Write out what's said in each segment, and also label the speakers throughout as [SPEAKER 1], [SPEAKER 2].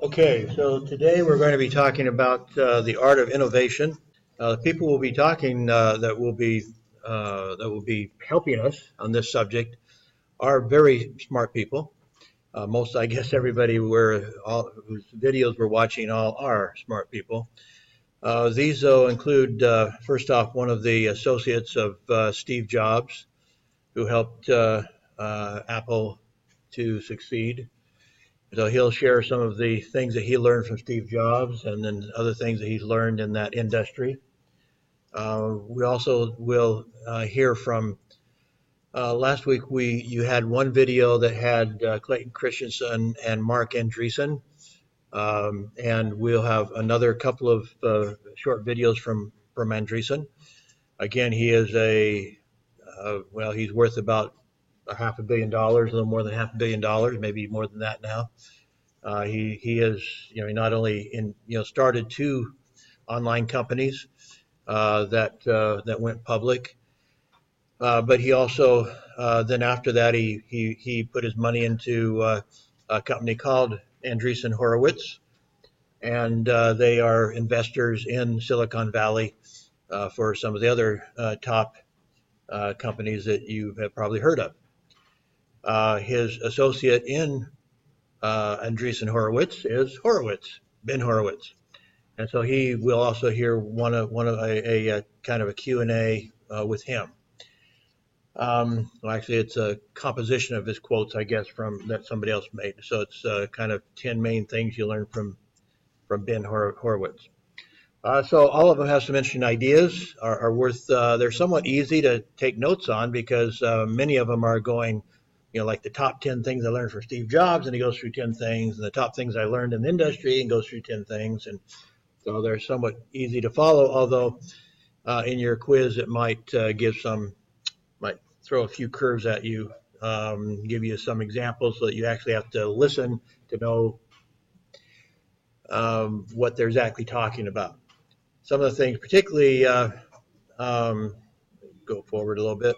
[SPEAKER 1] Okay, so today we're going to be talking about the art of innovation. The people will be talking that will be helping us on this subject are very smart people. Most, I guess, everybody whose videos we're watching all are smart people. These though include first off one of the associates of Steve Jobs, who helped Apple to succeed. So he'll share some of the things that he learned from Steve Jobs and then other things that he's learned in that industry. We also will hear from last week. You had one video that had Clayton Christensen and Mark Andreessen, and we'll have another couple of short videos from Andreessen. Again, he is he's worth about a $500 million, a little more than $500 million, maybe more than that now. He is, he not only started two online companies that went public, but he also then after that he put his money into a company called Andreessen Horowitz, and they are investors in Silicon Valley for some of the other top companies that you have probably heard of. His associate in Andreessen Horowitz is Ben Horowitz. And so he will also hear a kind of a Q&A with him. Well, actually, it's a composition of his quotes, I guess, from that somebody else made. So it's kind of 10 main things you learn from Ben Horowitz. So all of them have some interesting ideas, are worth, they're somewhat easy to take notes on because many of them are going, like the top 10 things I learned from Steve Jobs, and he goes through 10 things, and the top things I learned in the industry, and goes through 10 things. And so they're somewhat easy to follow, although in your quiz it might might throw a few curves at you, give you some examples so that you actually have to listen to know what they're exactly talking about. Some of the things, particularly, go forward a little bit.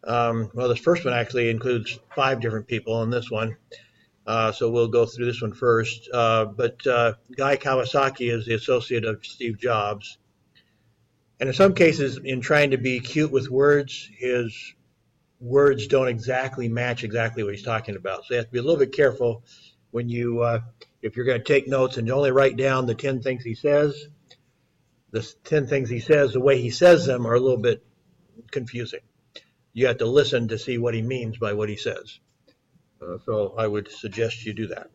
[SPEAKER 1] Well, this first one actually includes 5 different people in this one. So we'll go through this one first. But Guy Kawasaki is the associate of Steve Jobs. And in some cases, in trying to be cute with words, his words don't exactly match exactly what he's talking about. So you have to be a little bit careful when if you're going to take notes and only write down the 10 things he says. The 10 things he says, the way he says them are a little bit confusing. You have to listen to see what he means by what he says. So I would suggest you do that.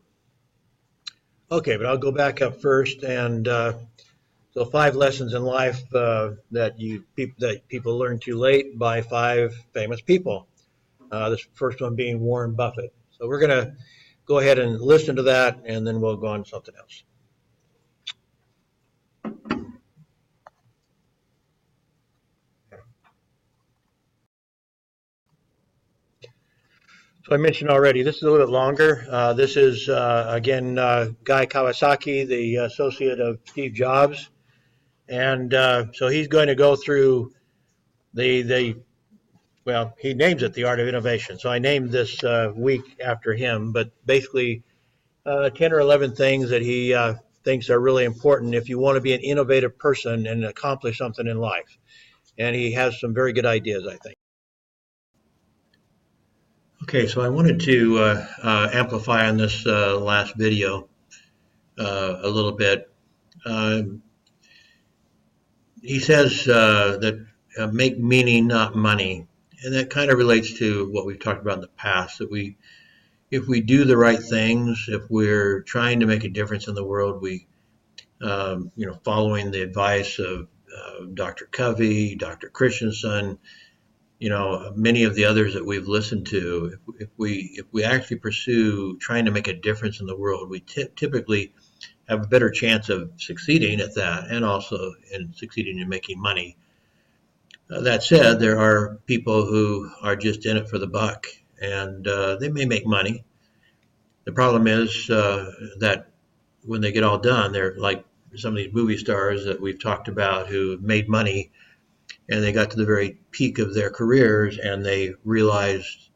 [SPEAKER 1] Okay, but I'll go back up first. And so 5 lessons in life that people learn too late by 5 famous people. This first one being Warren Buffett. So we're going to go ahead and listen to that, and then we'll go on to something else. So I mentioned already, this is a little bit longer. This is, again, Guy Kawasaki, the associate of Steve Jobs. And so he's going to go through well, he names it the art of innovation. So I named this week after him, but basically 10 or 11 things that he thinks are really important if you want to be an innovative person and accomplish something in life. And he has some very good ideas, I think. Okay, so I wanted to amplify on this last video a little bit. He says that make meaning, not money. And that kind of relates to what we've talked about in the past, that if we do the right things, if we're trying to make a difference in the world, following the advice of Dr. Covey, Dr. Christensen, many of the others that we've listened to, if we actually pursue trying to make a difference in the world, we typically have a better chance of succeeding at that, and also in succeeding in making money. That said, there are people who are just in it for the buck, and they may make money. The problem is that when they get all done, they're like some of these movie stars that we've talked about who made money, and they got to the very peak of their careers and they realized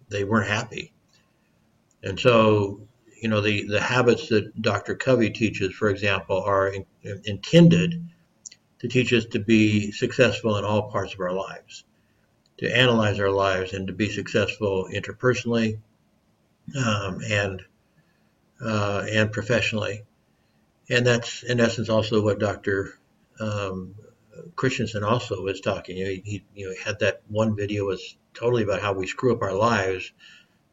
[SPEAKER 1] they weren't happy. And so, the habits that Dr. Covey teaches, for example, are intended to teach us to be successful in all parts of our lives, to analyze our lives, and to be successful interpersonally, and professionally. And that's in essence also what Dr. Christensen also was talking. He had that one video was totally about how we screw up our lives,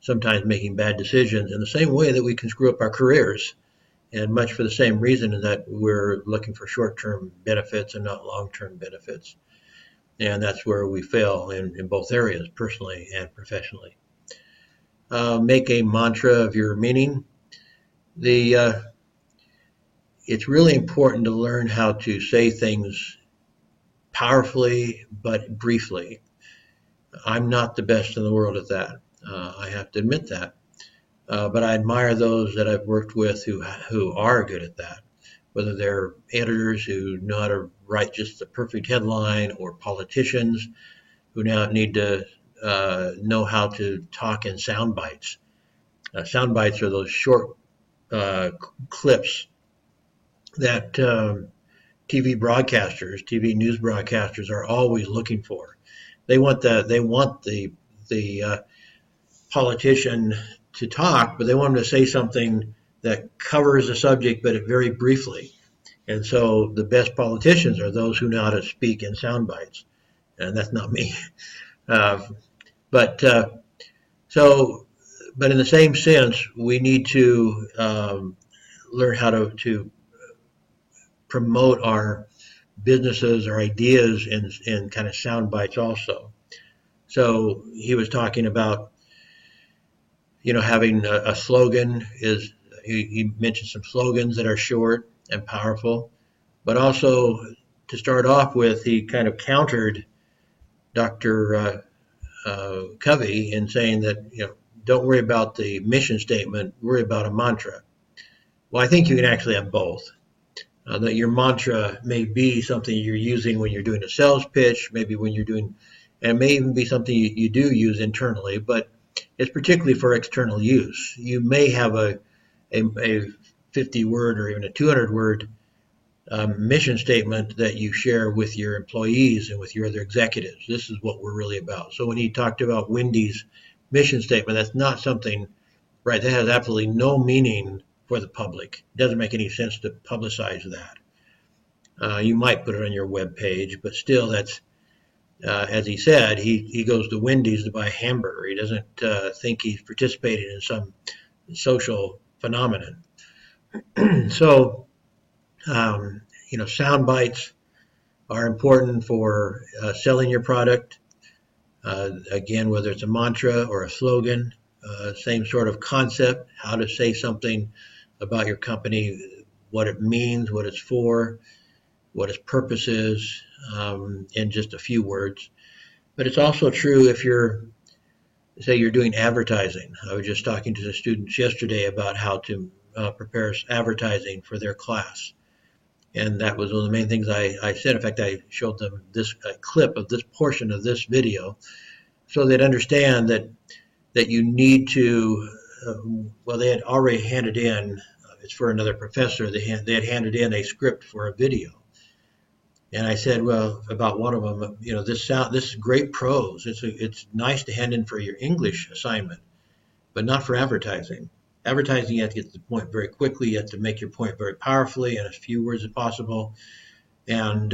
[SPEAKER 1] sometimes making bad decisions in the same way that we can screw up our careers, and much for the same reason that we're looking for short-term benefits and not long-term benefits. And that's where we fail in both areas, personally and professionally. Make a mantra of your meaning. It's really important to learn how to say things powerfully but briefly. I'm not the best in the world at that. I have to admit that. But I admire those that I've worked with who are good at that, whether they're editors who know how to write just the perfect headline, or politicians who now need to know how to talk in sound bites. Sound bites are those short clips that TV news broadcasters are always looking for. They want the politician to talk, but they want him to say something that covers the subject, but very briefly. And so the best politicians are those who know how to speak in sound bites, and that's not me. But in the same sense, we need to learn how to promote our businesses or ideas in kind of sound bites also. So he was talking about, having a slogan. He mentioned some slogans that are short and powerful, but also to start off with, he kind of countered Dr. Covey in saying that, don't worry about the mission statement, worry about a mantra. Well, I think you can actually have both. That your mantra may be something you're using when you're doing a sales pitch, maybe when you're doing, and it may even be something you do use internally, but it's particularly for external use. You may have a 50-word or even a 200-word mission statement that you share with your employees and with your other executives. This is what we're really about. So when he talked about Wendy's mission statement, that's not something, right, that has absolutely no meaning for the public. It doesn't make any sense to publicize that. You might put it on your web page, but still, that's as he said, he goes to Wendy's to buy a hamburger. He doesn't think he's participating in some social phenomenon. So, sound bites are important for selling your product. Again, whether it's a mantra or a slogan, same sort of concept, how to say something about your company, what it means, what it's for, what its purpose is, in just a few words. But it's also true if you're doing advertising. I was just talking to the students yesterday about how to prepare advertising for their class. And that was one of the main things I said. In fact, I showed them this clip of this portion of this video so they'd understand that you need to, they had already handed in, it's for another professor, they had handed in a script for a video. And I said, well, about one of them, this is great prose. It's nice to hand in for your English assignment, but not for advertising. Advertising, you have to get to the point very quickly. You have to make your point very powerfully in as few words as possible. And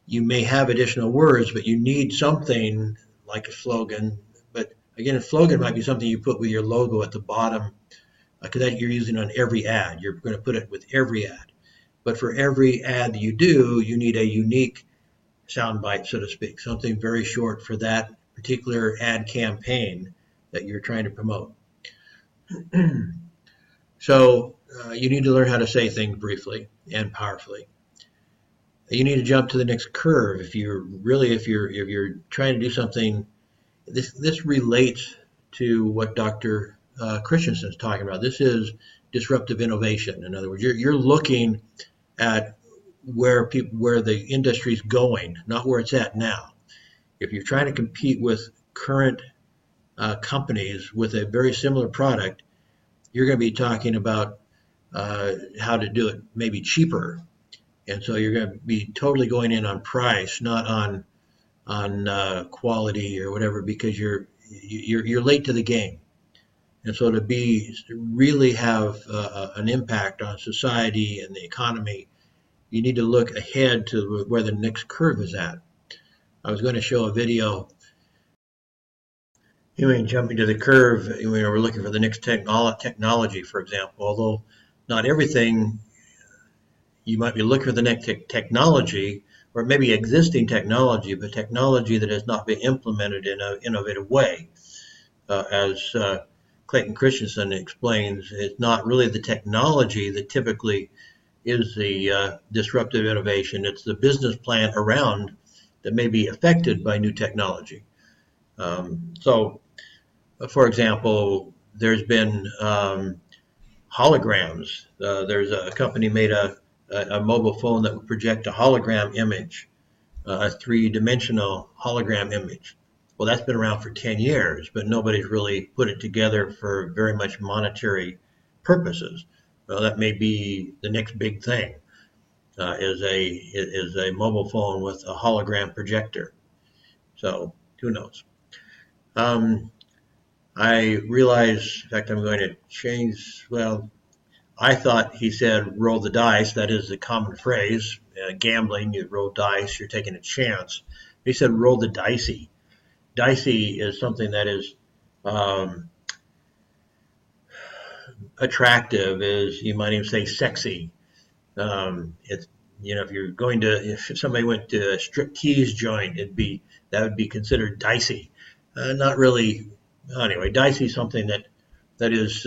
[SPEAKER 1] you may have additional words, but you need something like a slogan. But again, a slogan might be something you put with your logo at the bottom, because that you're using on every ad. You're going to put it with every ad. But for every ad that you do, you need a unique soundbite, so to speak, something very short for that particular ad campaign that you're trying to promote. So you need to learn how to say things briefly and powerfully. You need to jump to the next curve. If you're trying to do something, this relates to what Dr. Christensen is talking about. This is disruptive innovation. In other words, you're looking at where the industry's going, not where it's at now. If you're trying to compete with current companies with a very similar product, you're going to be talking about how to do it maybe cheaper. And so you're going to be totally going in on price, not on quality or whatever, because you're late to the game. And so to be really have an impact on society and the economy, you need to look ahead to where the next curve is at. I was going to show a video. You ain't jumping to the curve. We're looking for the next technology, for example. Although not everything, you might be looking for the next technology, or maybe existing technology, but technology that has not been implemented in an innovative way. As Clayton Christensen explains, it's not really the technology that typically is the disruptive innovation. It's the business plan around that may be affected by new technology. So, for example, there's been holograms. There's a company made a mobile phone that would project a hologram image, a three-dimensional hologram image. Well, that's been around for 10 years, but nobody's really put it together for very much monetary purposes. Well, that may be the next big thing, is a mobile phone with a hologram projector. So who knows? I realize, in fact, I'm going to change. Well, I thought he said roll the dice. That is the common phrase. Gambling, you roll dice, you're taking a chance. He said roll the dicey. Dicey is something that is attractive, is, you might even say, sexy. It's, if you're going to, if somebody went to a striptease joint, that would be considered dicey. Not really. Anyway, dicey is something that is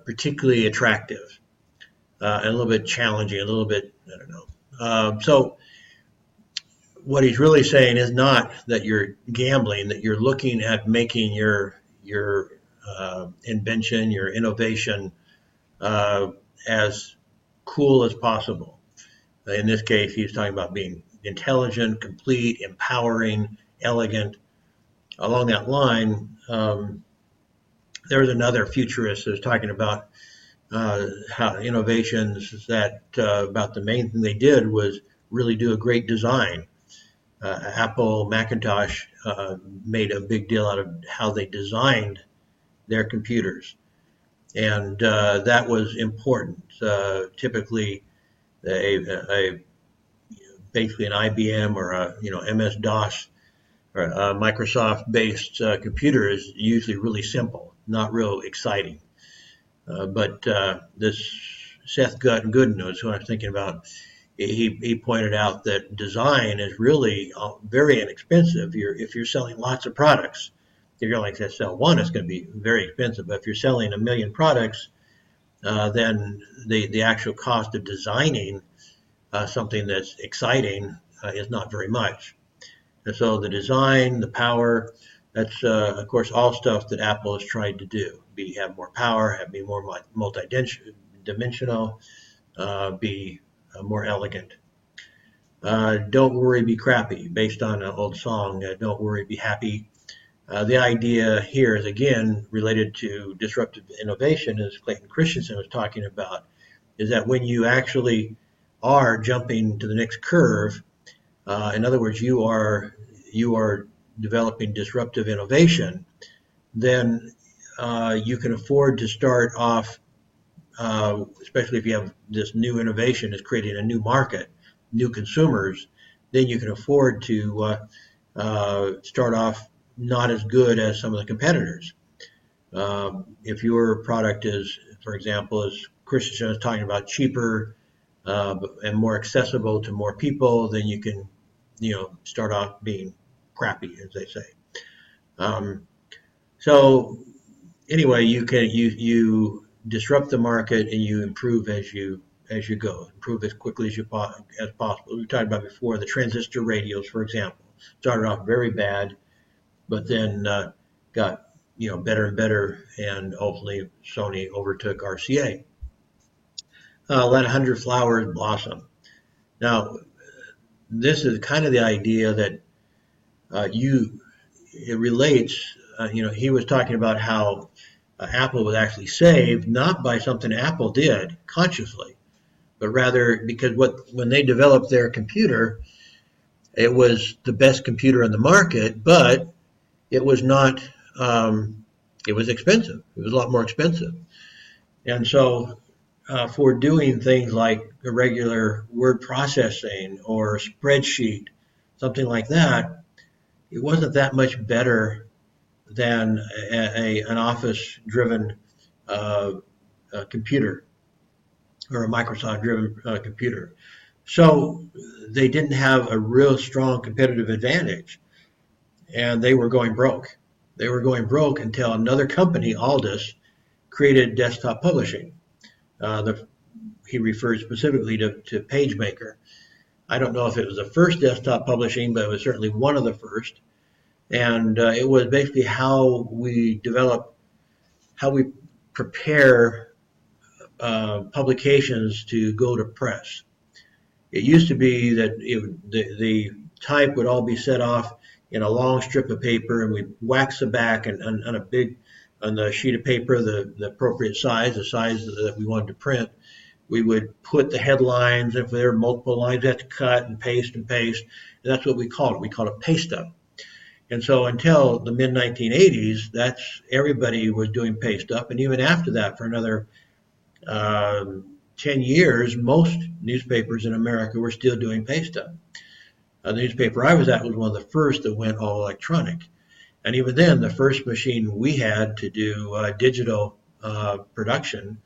[SPEAKER 1] particularly attractive, and a little bit challenging, a little bit, I don't know. So what he's really saying is not that you're gambling, that you're looking at making your invention, your innovation, as cool as possible. In this case, he's talking about being intelligent, complete, empowering, elegant. Along that line, there was another futurist who was talking about how innovations that about the main thing they did was really do a great design. Apple Macintosh made a big deal out of how they designed their computers, and that was important. Typically, basically an IBM or a MS DOS or a Microsoft-based computer is usually really simple, not real exciting. But this Seth Godin, who I was thinking about, he pointed out that design is really very inexpensive. If you're selling lots of products, if you're like to sell one, it's going to be very expensive. But if you're selling 1 million products, then the actual cost of designing something that's exciting is not very much. And so the design, the power, that's of course all stuff that Apple has tried to do. Have more power, be more multi-dimensional, be more elegant. Don't worry, be crappy, based on an old song, Don't Worry, Be Happy. The idea here is, again, related to disruptive innovation, as Clayton Christensen was talking about, is that when you actually are jumping to the next curve, in other words, you are developing disruptive innovation, then you can afford to start off, especially if you have this new innovation is creating a new market, new consumers, then you can afford to start off not as good as some of the competitors. If your product is, for example, as Christian was talking about, cheaper and more accessible to more people, then you can, start off being crappy, as they say. So anyway, you disrupt the market and you improve as you go, improve as quickly as possible. We talked about before the transistor radios, for example, started off very bad, but then got better and better, and ultimately Sony overtook RCA. Let 100 flowers blossom. Now, this is kind of the idea that it relates. He was talking about how Apple was actually saved not by something Apple did consciously, but rather because when they developed their computer, it was the best computer in the market, but it was not. It was expensive. It was a lot more expensive, and so for doing things like irregular word processing or a spreadsheet, something like that, it wasn't that much better than an office-driven uh, computer or a Microsoft-driven computer. So they didn't have a real strong competitive advantage, and they were going broke. They were going broke until another company, Aldus, created desktop publishing. He refers specifically to PageMaker. I don't know if it was the first desktop publishing, but it was certainly one of the first. And it was basically how we prepare publications to go to press. It used to be that the type would all be set off in a long strip of paper, and we wax the back and on the sheet of paper the appropriate size, the size that we wanted to print. We would put the headlines. If there were multiple lines, we had to cut and paste and paste. And that's what we called it. We called it paste up. And so until the mid 1980s, that's everybody was doing paste up. And even after that, for another 10 years, most newspapers in America were still doing paste up. The newspaper I was at was one of the first that went all electronic. And even then, the first machine we had to do digital production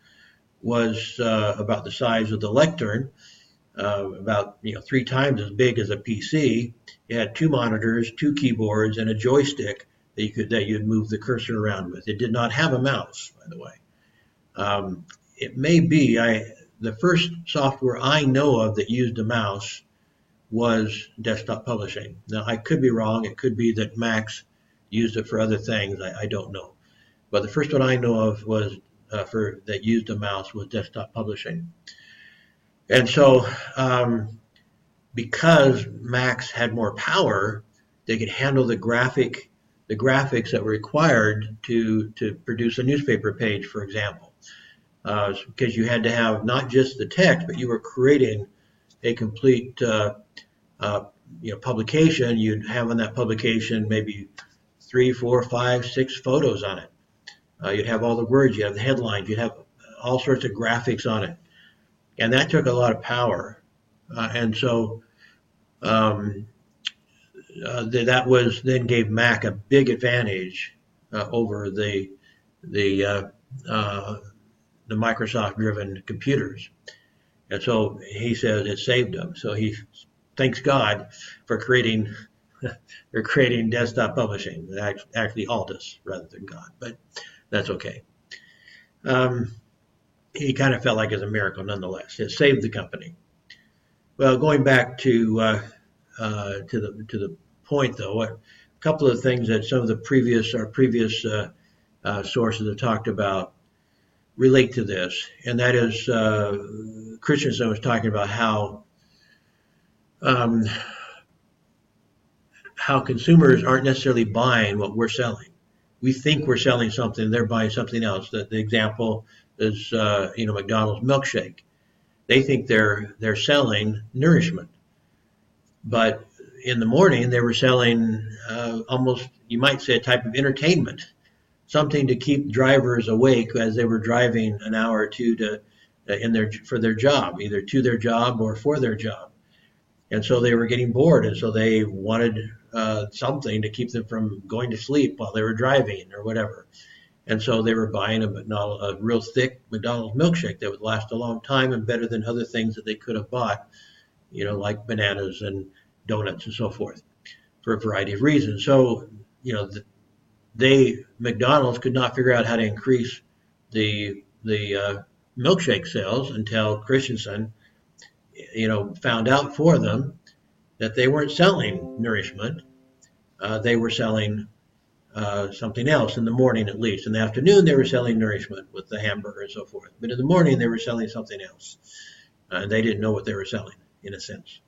[SPEAKER 1] was about the size of the lectern, about 3 times as big as a PC. It had 2 monitors, 2 keyboards, and a joystick that you'd move the cursor around with. It did not have a mouse, by the way. It may be the first software I know of that used a mouse was desktop publishing. Now I could be wrong. It could be that Macs used it for other things. I don't know. But the first one I know of was that used a mouse was desktop publishing. And so because Macs had more power, they could handle the graphics that were required to produce a newspaper page, for example. Because you had to have not just the text, but you were creating a complete publication. You'd have on that publication maybe 3, 4, 5, 6 photos on it. You'd have all the words, you have the headlines, you'd have all sorts of graphics on it. And that took a lot of power. And so that was then gave Mac a big advantage over the Microsoft-driven computers. And so he says it saved him. So he thanks God for creating desktop publishing. Actually, Aldus rather than God, but that's okay. He kind of felt like it was a miracle nonetheless. It saved the company. Well, going back to the point though, a couple of things that some of the previous sources have talked about relate to this, and that is Christensen was talking about how consumers aren't necessarily buying what we're selling. We think we're selling something, they're buying something else. The example is McDonald's milkshake. They think they're selling nourishment, but in the morning they were selling almost, you might say, a type of entertainment, something to keep drivers awake as they were driving an hour or two for their job, either to their job or for their job. And so they were getting bored, and so they wanted something to keep them from going to sleep while they were driving or whatever. And so they were buying a real thick McDonald's milkshake that would last a long time and better than other things that they could have bought, like bananas and donuts and so forth, for a variety of reasons. So, McDonald's could not figure out how to increase the milkshake sales until Christensen, found out for them that they weren't selling nourishment. They were selling something else in the morning, at least. In the afternoon, they were selling nourishment with the hamburger and so forth. But in the morning, they were selling something else. They didn't know what they were selling, in a sense.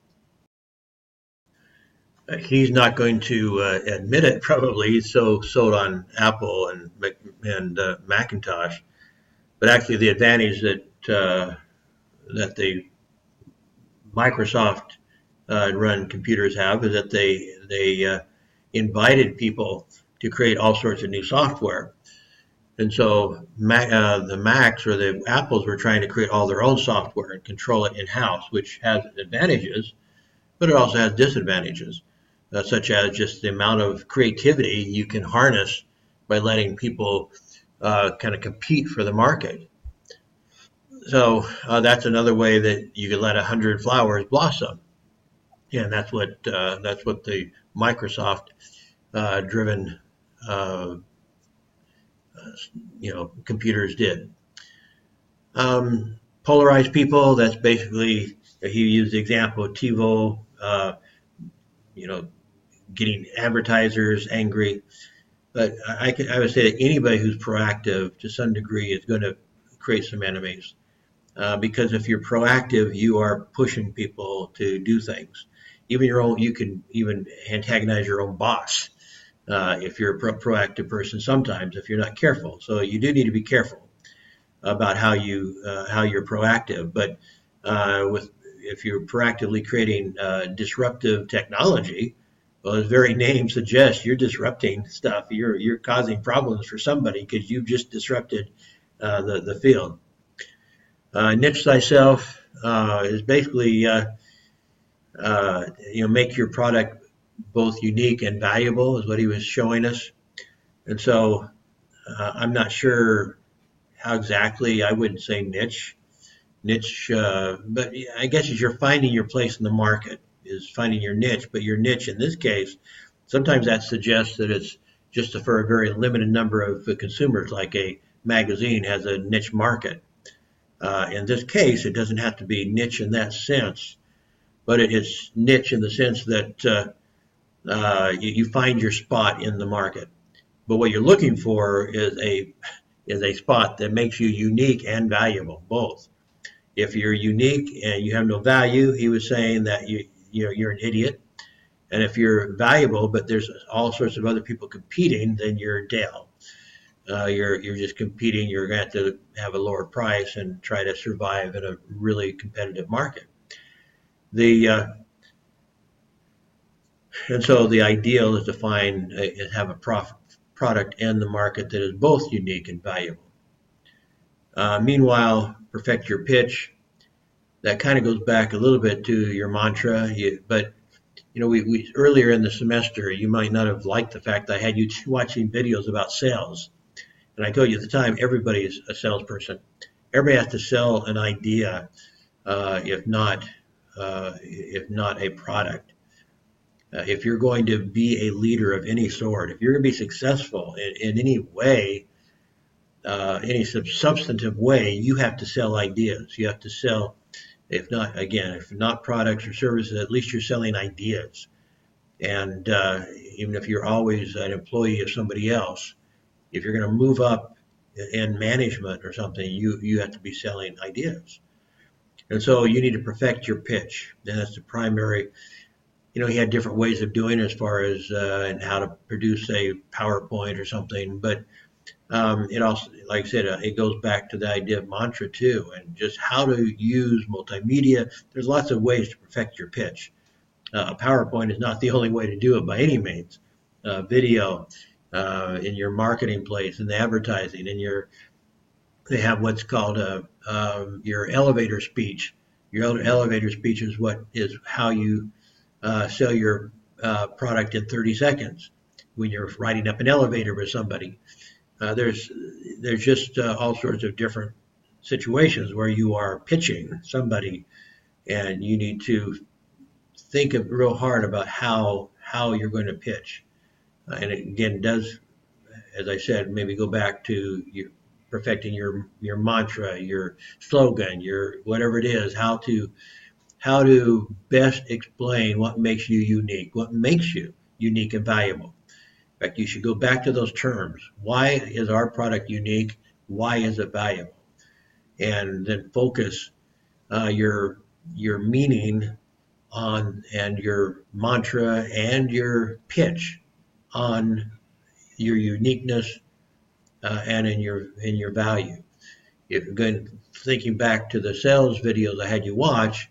[SPEAKER 1] He's not going to admit it. Probably he's so sold on Apple and Macintosh, but actually the advantage that the Microsoft run computers have is that they invited people to create all sorts of new software. And so the Macs or the Apples were trying to create all their own software and control it in-house, which has advantages, but it also has disadvantages, such as just the amount of creativity you can harness by letting people kind of compete for the market. So that's another way that you could let 100 flowers blossom, and that's what the Microsoft driven uh, computers did. Polarized people. That's basically he used the example of TiVo. You know, getting advertisers angry. But I would say that anybody who's proactive to some degree is going to create some enemies. Because if you're proactive, you are pushing people to do things. Even your own, you can even antagonize your own boss if you're a proactive person. Sometimes, if you're not careful, so you do need to be careful about how you're proactive. But with if you're proactively creating disruptive technology, well, the very name suggests you're disrupting stuff. You're causing problems for somebody because you've just disrupted the field. Niche thyself is basically make your product both unique and valuable is what he was showing us. And so I'm not sure how exactly I wouldn't say niche, but I guess as you're finding your place in the market is finding your niche. But your niche in this case, sometimes that suggests that it's just for a very limited number of consumers, like a magazine has a niche market. In this case, it doesn't have to be niche in that sense, but it is niche in the sense that you find your spot in the market. But what you're looking for is a spot that makes you unique and valuable, both. If you're unique and you have no value, he was saying that you're an idiot. And if you're valuable, but there's all sorts of other people competing, then you're Dale. You're just competing. You're going to have to have a lower price and try to survive in a really competitive market. The and so the ideal is to have a product and the market that is both unique and valuable. Meanwhile, perfect your pitch. That kind of goes back a little bit to your mantra, but we earlier in the semester, you might not have liked the fact that I had you watching videos about sales. And I told you at the time, everybody's a salesperson. Everybody has to sell an idea, if not a product. If you're going to be a leader of any sort, if you're going to be successful in any way, any substantive way, you have to sell ideas. You have to sell, if not products or services, at least you're selling ideas. And even if you're always an employee of somebody else, if you're going to move up in management or something, you have to be selling ideas. And so you need to perfect your pitch. And that's the primary. He had different ways of doing it as far as and how to produce a PowerPoint or something. But it also, like I said, it goes back to the idea of mantra too, and just how to use multimedia. There's lots of ways to perfect your pitch. PowerPoint is not the only way to do it by any means. Video in your marketing place and the advertising and they have what's called your elevator speech. Your elevator speech is how you sell your product in 30 seconds when you're riding up an elevator with somebody. There's just all sorts of different situations where you are pitching somebody, and you need to think real hard about how you're going to pitch. And it again does, as I said, maybe go back to perfecting your mantra, your slogan, your whatever it is, how to best explain what makes you unique, what makes you unique and valuable. In fact, you should go back to those terms. Why is our product unique? Why is it valuable? And then focus your meaning on and your mantra and your pitch on your uniqueness and in your value. If you're going thinking back to the sales videos I had you watch,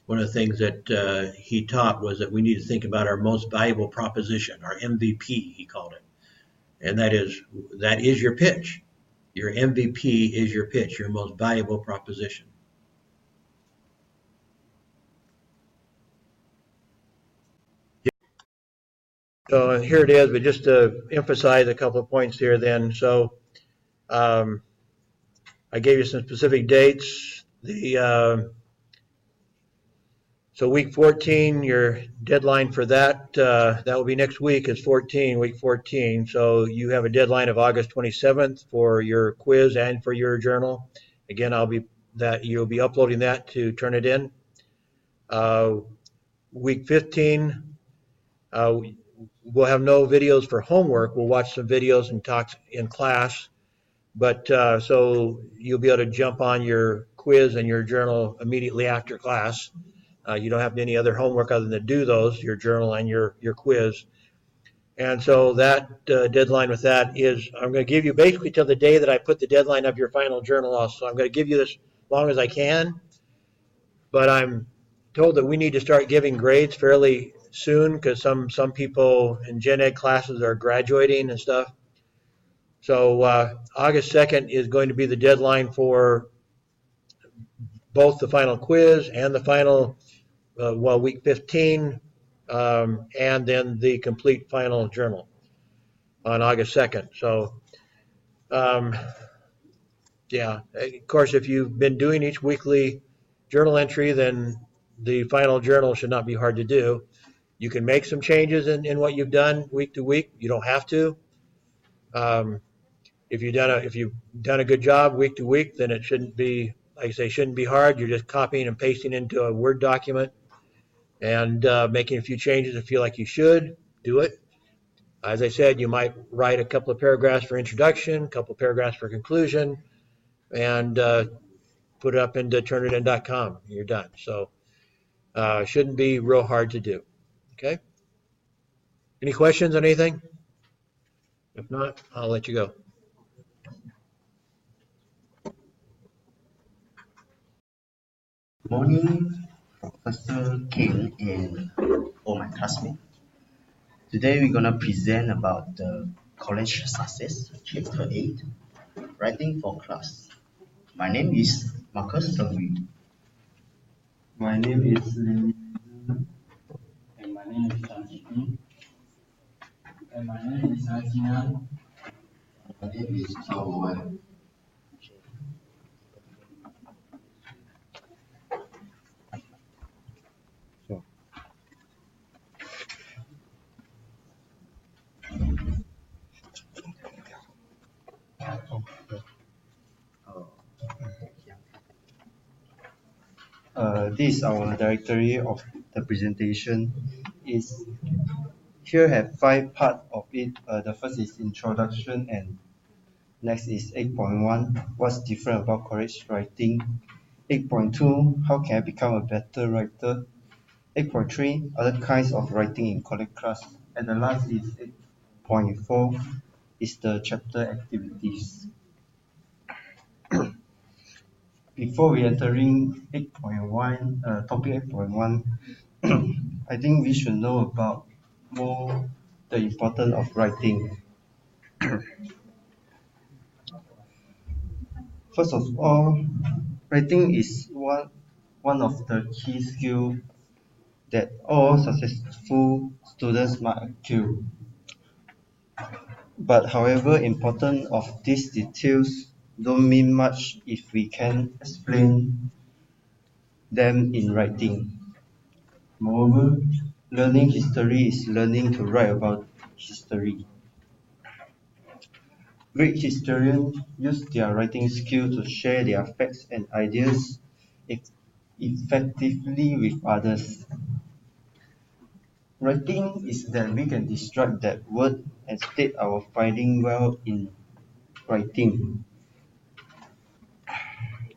[SPEAKER 1] one of the things that he taught was that we need to think about our most valuable proposition, our MVP, he called it, and that is your pitch. Your MVP is your pitch, your most valuable proposition. So here it is, but just to emphasize a couple of points here then. So um, I gave you some specific dates. So week 14, your deadline for that will be next week is week 14. So you have a deadline of August 27th for your quiz and for your journal. Again, you'll be uploading that to turn it in. Week 15, we'll have no videos for homework. We'll watch some videos and talk in class. But so you'll be able to jump on your quiz and your journal immediately after class. You don't have any other homework other than to do those, your journal and your quiz. And so that deadline with that is, I'm going to give you basically till the day that I put the deadline of your final journal off. So I'm going to give you this long as I can, but I'm told that we need to start giving grades fairly soon because some people in gen ed classes are graduating and stuff. So August 2nd is going to be the deadline for both the final quiz and the final week 15, and then the complete final journal on August 2nd. So, yeah, of course, if you've been doing each weekly journal entry, then the final journal should not be hard to do. You can make some changes in what you've done week to week. You don't have to. Um, if you've done a good job week to week, then it shouldn't be, like I say, shouldn't be hard. You're just copying and pasting into a Word document and making a few changes if you feel like you should do it. As I said, you might write a couple of paragraphs for introduction, a couple of paragraphs for conclusion, and put it up into turnitin.com. You're done. So shouldn't be real hard to do. Okay. Any questions on anything? If not, I'll let you go.
[SPEAKER 2] Morning, Professor King and all my classmates. Today we're gonna present about the college success, chapter 8, writing for class. My name is Marcus Harvey.
[SPEAKER 3] My name is Lin, and my name is Xiamen, and my name is Xiamen.
[SPEAKER 2] My name is Xiamen. This is our directory of the presentation. Is here have 5 parts of it. The first is introduction, and next is 8.1. What's different about college writing? 8.2. How can I become a better writer? 8.3. Other kinds of writing in college class. And the last is 8.4 is the chapter activities. Before we entering 8.1, topic 8.1, I think we should know about more the importance of writing. First of all, writing is one of the key skills that all successful students must acquire. But however important of these details don't mean much if we can explain them in writing. Moreover, learning history is learning to write about history. Great historians use their writing skill to share their facts and ideas effectively with others. Writing is that we can describe that word and state our finding well in writing.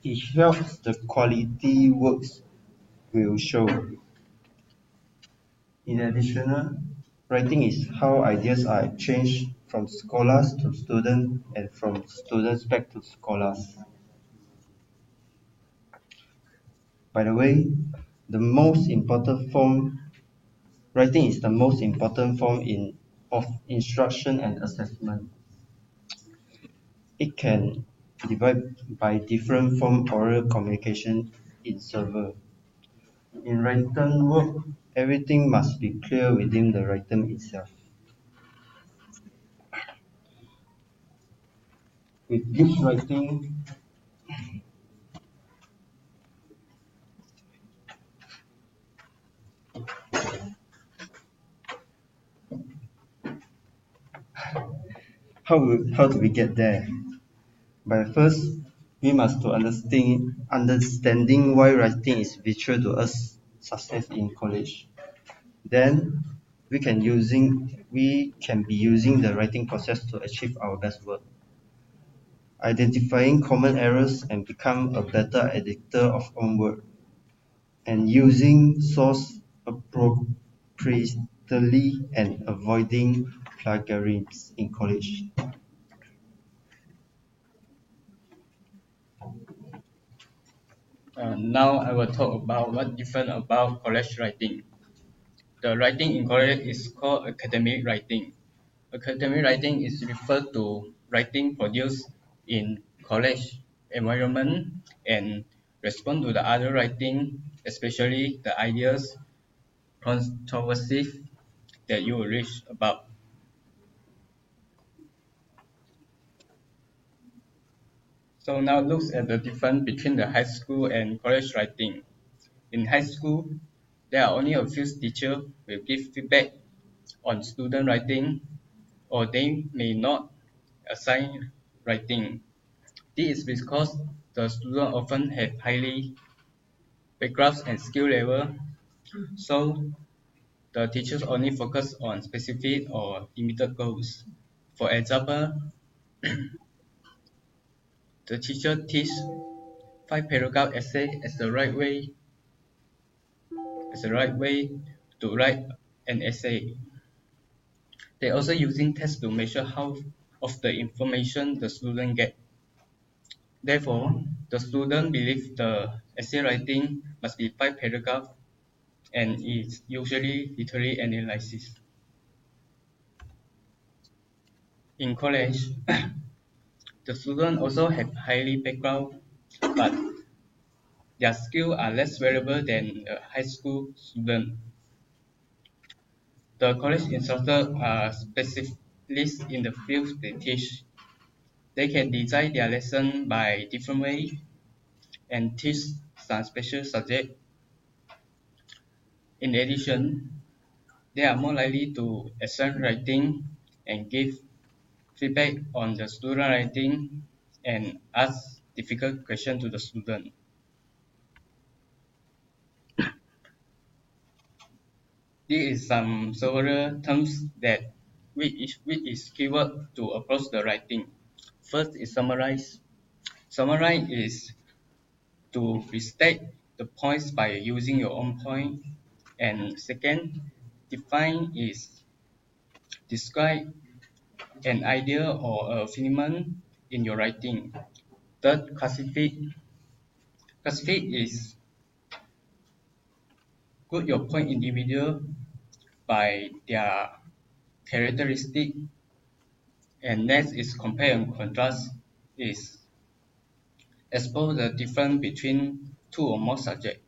[SPEAKER 2] It helps the quality works will show. In addition, writing is how ideas are exchanged from scholars to students and from students back to scholars. By the way, the most important form writing is the most important form of instruction and assessment. It can divide by different form oral communication in server. In written work, everything must be clear within the written itself. With this writing, how do we get there? But first, we must to understanding why writing is vital to us success in college. Then we can be using the writing process to achieve our best work. Identifying common errors and become a better editor of own work. And using source appropriately and avoiding plagiarism in college.
[SPEAKER 3] Now I will talk about what different about college writing. The writing in college is called academic writing. Academic writing is referred to writing produced in college environment and respond to the other writing, especially the ideas, controversies that you will read about. So now look at the difference between the high school and college writing. In high school, there are only a few teachers will give feedback on student writing, or they may not assign writing. This is because the student often have highly backgrounds and skill level, so the teachers only focus on specific or limited goals. For example, the teacher teach 5 paragraph essay as the right way to write an essay. They also using tests to measure how of the information the student get. Therefore, the student believe the essay writing must be 5 paragraphs and is usually literary analysis. In college, the students also have highly background, but their skills are less valuable than a high school student. The college instructors are specialists in the field they teach. They can design their lesson by different ways and teach some special subject. In addition, they are more likely to assign writing and give feedback on the student writing and ask difficult questions to the student. There is some several terms that which is keyword to approach the writing. First is summarize. Summarize is to restate the points by using your own point. And second, define is describe an idea or a phenomenon in your writing. Third, classify. Classify is group your point individual by their characteristic. And next is compare and contrast is expose the difference between two or more subjects.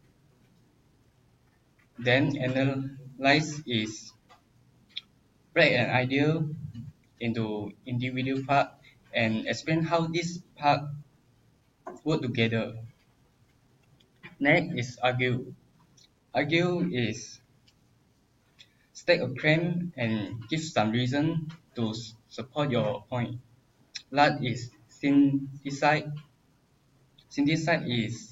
[SPEAKER 3] Then analyze is break an idea into individual parts and explain how these parts work together. Next is argue. Argue is state a claim and give some reason to support your point. Last is synthesize. Synthesize is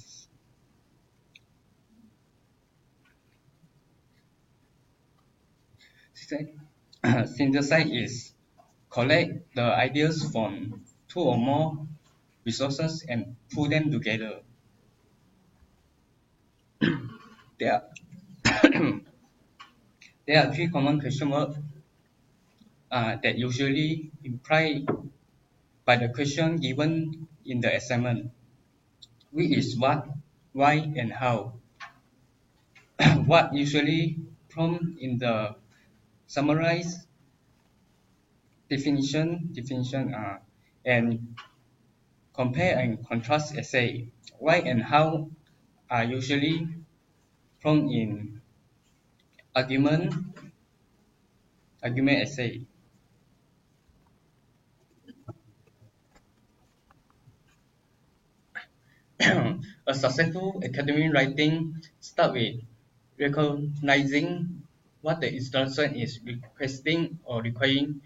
[SPEAKER 3] synthesize is collect the ideas from two or more resources and pull them together. There are, There are three common question words that usually implied by the question given in the assignment, which is what, why, and how. What usually prompt in the summarize definition and compare and contrast essay. Why and how are usually prompt in argument argument essay. A successful academic writing starts with recognizing what the instruction is requesting or requiring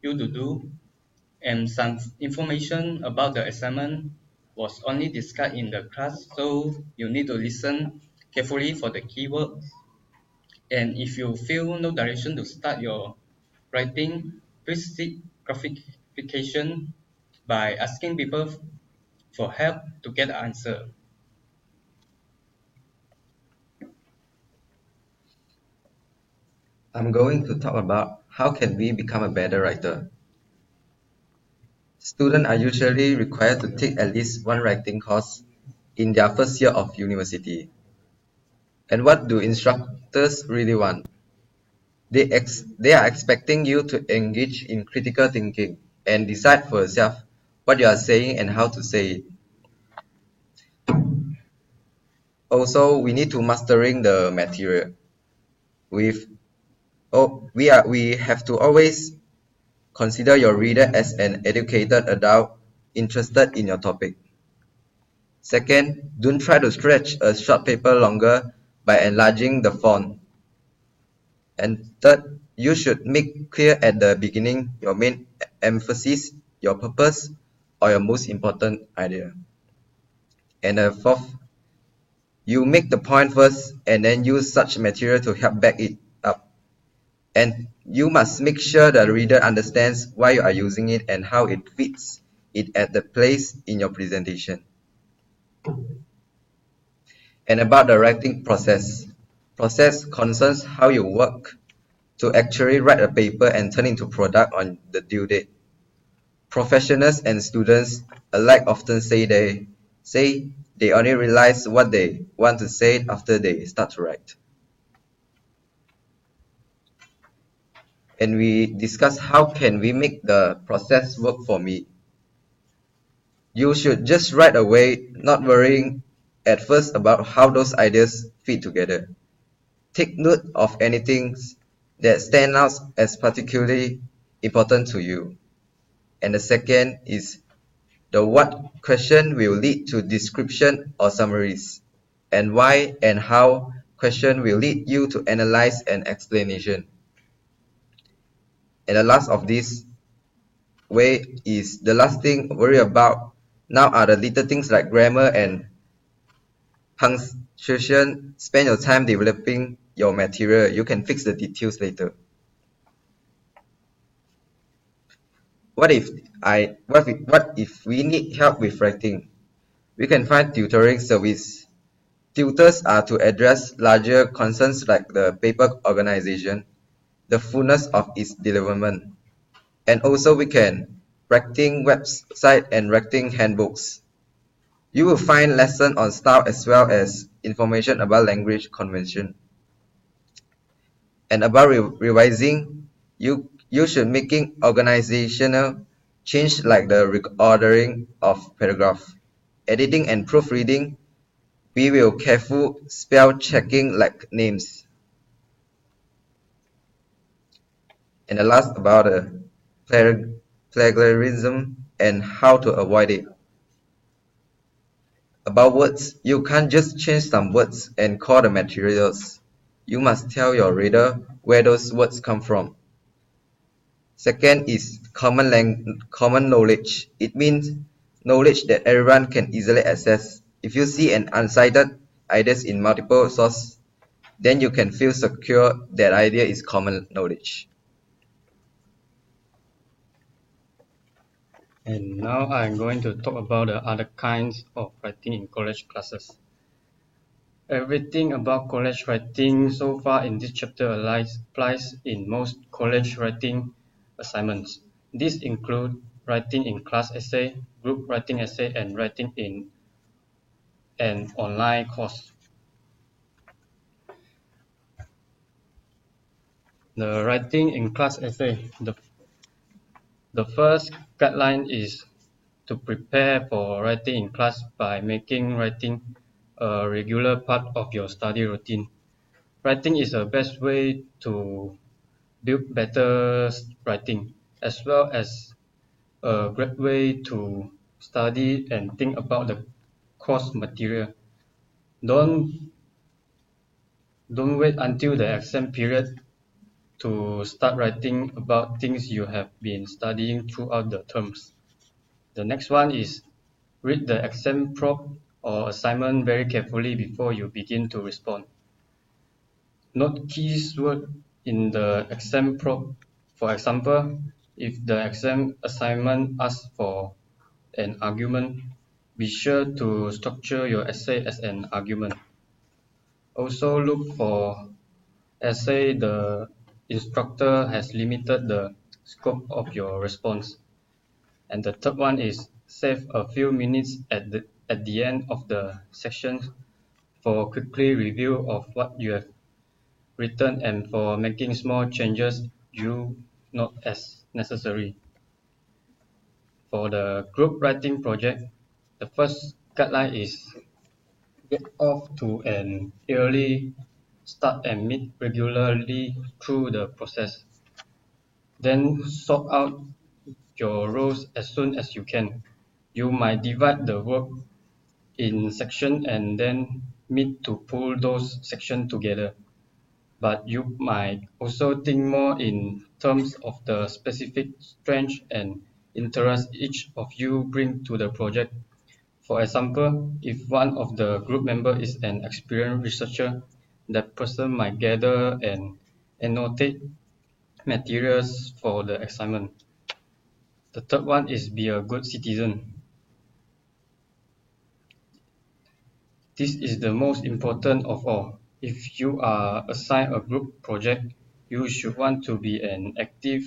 [SPEAKER 3] you to do, and some information about the assignment was only discussed in the class, so you need to listen carefully for the keywords. And if you feel no direction to start your writing, please seek clarification by asking people for help to get the answer.
[SPEAKER 4] I'm going to talk about how can we become a better writer. Students are usually required to take at least one writing course in their first year of university. And what do instructors really want? They are expecting you to engage in critical thinking and decide for yourself what you are saying and how to say it. Also, we need to mastering the material. We have to always consider your reader as an educated adult interested in your topic. Second, don't try to stretch a short paper longer by enlarging the font. And third, you should make clear at the beginning your main emphasis, your purpose, or your most important idea. And fourth, you make the point first and then use such material to help back it up. And you must make sure the reader understands why you are using it and how it fits it at the place in your presentation. And about the writing process. Process concerns how you work to actually write a paper and turn into product on the due date. Professionals and students alike often say they only realize what they want to say after they start to write. And we discuss how can we make the process work for me. You should just write away, not worrying at first about how those ideas fit together. Take note of anything that stand out as particularly important to you. And the second is the what question will lead to description or summaries, and why and how question will lead you to analyze and explanation. And the last of this way is the last thing worry about now are the little things like grammar and punctuation. Spend your time developing your material. You can fix the details later. What if we need help with writing? We can find tutoring service. Tutors are to address larger concerns like the paper organization, the fullness of its development, and also we can writing website and writing handbooks. You will find lessons on style as well as information about language convention. And about revising, you should making organizational change like the reordering of paragraph, editing and proofreading. We will careful spell checking like names. And the last about plagiarism and how to avoid it. About words, you can't just change some words and call the materials. You must tell your reader where those words come from. Second is common knowledge. It means knowledge that everyone can easily access. If you see an uncited ideas in multiple sources, then you can feel secure that idea is common knowledge.
[SPEAKER 3] And now I'm going to talk about the other kinds of writing in college classes. Everything about college writing so far in this chapter applies in most college writing assignments. These include writing in class essay, group writing essay, and writing in an online course. The writing in class essay. The first guideline is to prepare for writing in class by making writing a regular part of your study routine. Writing is the best way to build better writing, as well as a great way to study and think about the course material. Don't don't wait until the exam period to start writing about things you have been studying throughout the terms. The next one is read the exam prompt or assignment very carefully before you begin to respond. Note keyword in the exam prompt. For example, if the exam assignment asks for an argument, be sure to structure your essay as an argument. Also look for essay the instructor has limited the scope of your response. And the third one is save a few minutes at the end of the section for quickly review of what you have written and for making small changes you not as necessary. For the group writing project, the first guideline is get off to an early start and meet regularly through the process. Then sort out your roles as soon as you can. You might divide the work in sections and then meet to pull those sections together. But you might also think more in terms of the specific strengths and interests each of you bring to the project. For example, if one of the group members is an experienced researcher, that person might gather and annotate materials for the assignment. The third one is be a good citizen. This is the most important of all. If you are assigned a group project, you should want to be an active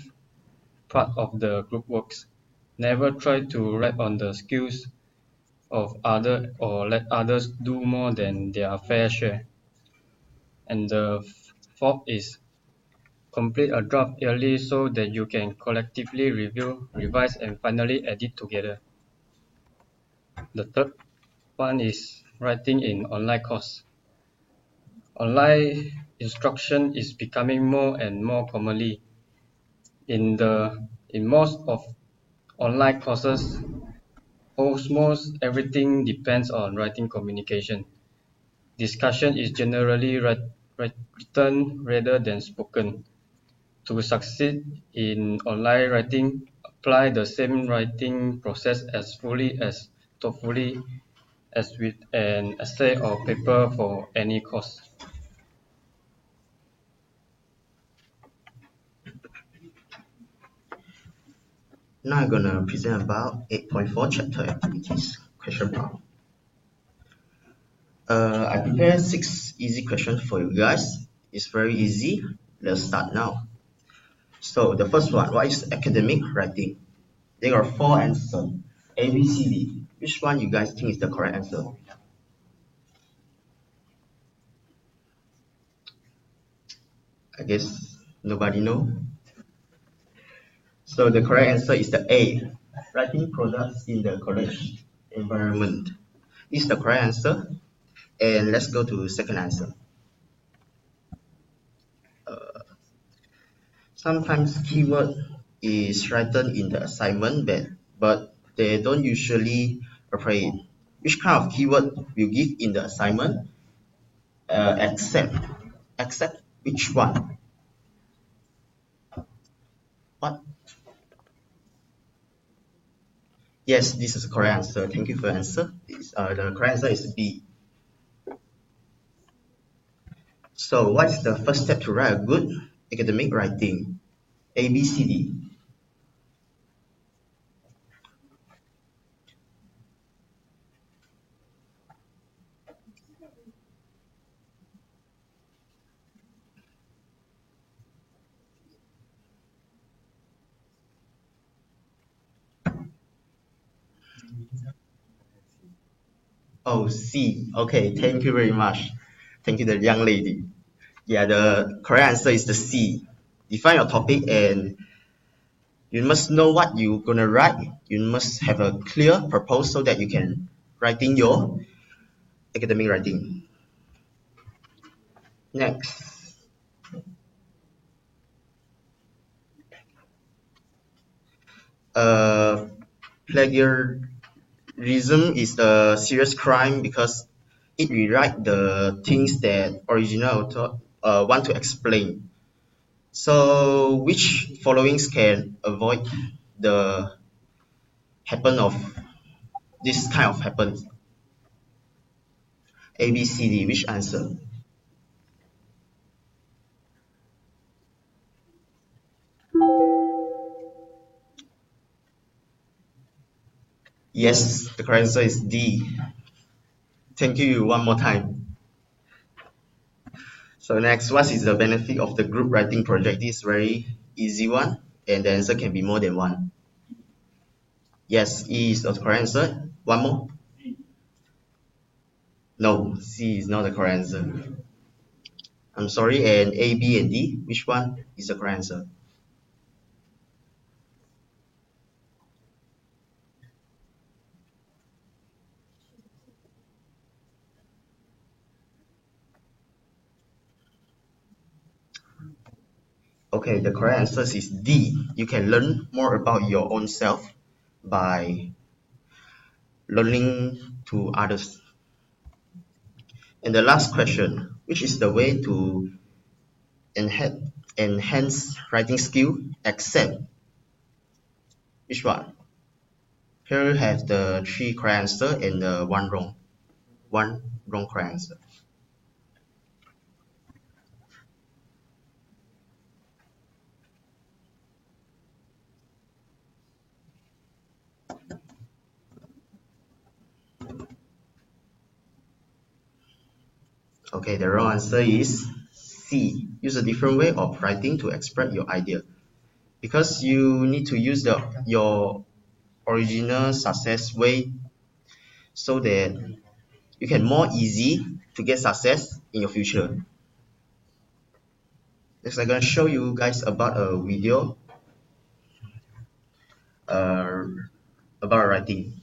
[SPEAKER 3] part of the group works. Never try to rely on the skills of others or let others do more than their fair share. And the fourth is complete a draft early so that you can collectively review, revise, and finally edit together. The third one is writing in online course. Online instruction is becoming more and more commonly. In most of online courses, almost everything depends on writing communication. Discussion is generally written rather than spoken. To succeed in online writing, apply the same writing process as fully as thoughtfully as with an essay or paper for any course.
[SPEAKER 5] Now I'm gonna present about 8.4 chapter activities question part. I prepared 6 easy questions for you guys. It's very easy. Let's start now. So the first one, what is academic writing? There are 4 answers. A, B, C, D. Which one you guys think is the correct answer? I guess nobody know. So the correct answer is the A, writing products in the college environment. This is the correct answer. And let's go to second answer. Sometimes keyword is written in the assignment but they don't usually apply it. Which kind of keyword will give in the assignment? Except which one? What? Yes, this is the correct answer. Thank you for the answer. The correct answer is B. So what's the first step to write a good academic writing? A, B, C, D. Oh, C. Okay, thank you very much. Thank you, the young lady. Yeah, the correct answer is the C. Define your topic and you must know what you're gonna write. You must have a clear purpose so that you can writing your academic writing. Next, uh, plagiarism is a serious crime because it rewrite the things that original author want to explain. So, which followings can avoid the happen of this kind of happens? A, B, C, D. Which answer? Yes, the correct answer is D. Thank you one more time. So next, what is the benefit of the group writing project? This is very easy one, and the answer can be more than one. Yes, E is the correct answer. One more? No, C is not the correct answer. I'm sorry, and A, B, and D, which one is the correct answer? Okay, the correct answer is D. You can learn more about your own self by learning to others. And the last question, which is the way to enhance writing skill except which one? Here you have the three correct answer and the one wrong correct answer. Okay, the wrong answer is C. Use a different way of writing to express your idea. Because you need to use your original success way so that you can more easy to get success in your future. Next, I'm gonna show you guys about a video uh, about writing.